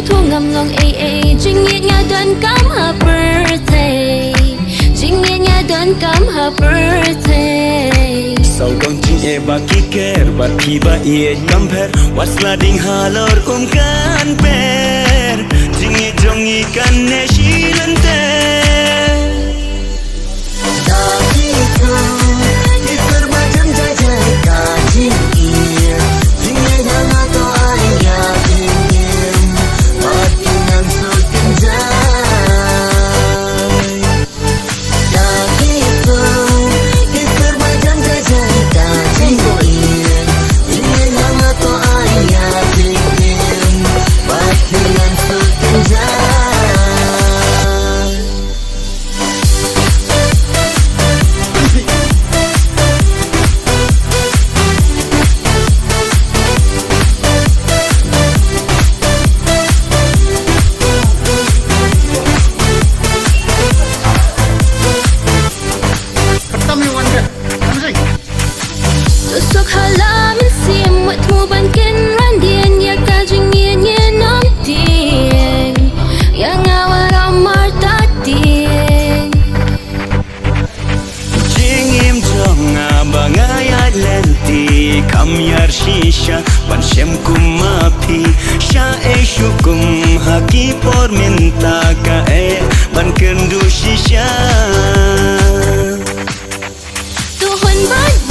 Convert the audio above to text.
thu ngầm lòng chính nghĩa nhà đơn cắm her birthday chính nghĩa nhà đơn cắm her birthday sau con chính ba kiker ba tiba compare what's lading halor kan per chính jongi kan ne shilante Tusok halaman simut mo bangkin randian ya kajingin ya nong dien yang awal amar tatin jingim jonga bangayat lenti kamyar shisha ban shem kumapi sha shukum haki por minta ka ban kendu shisha Tuhun ban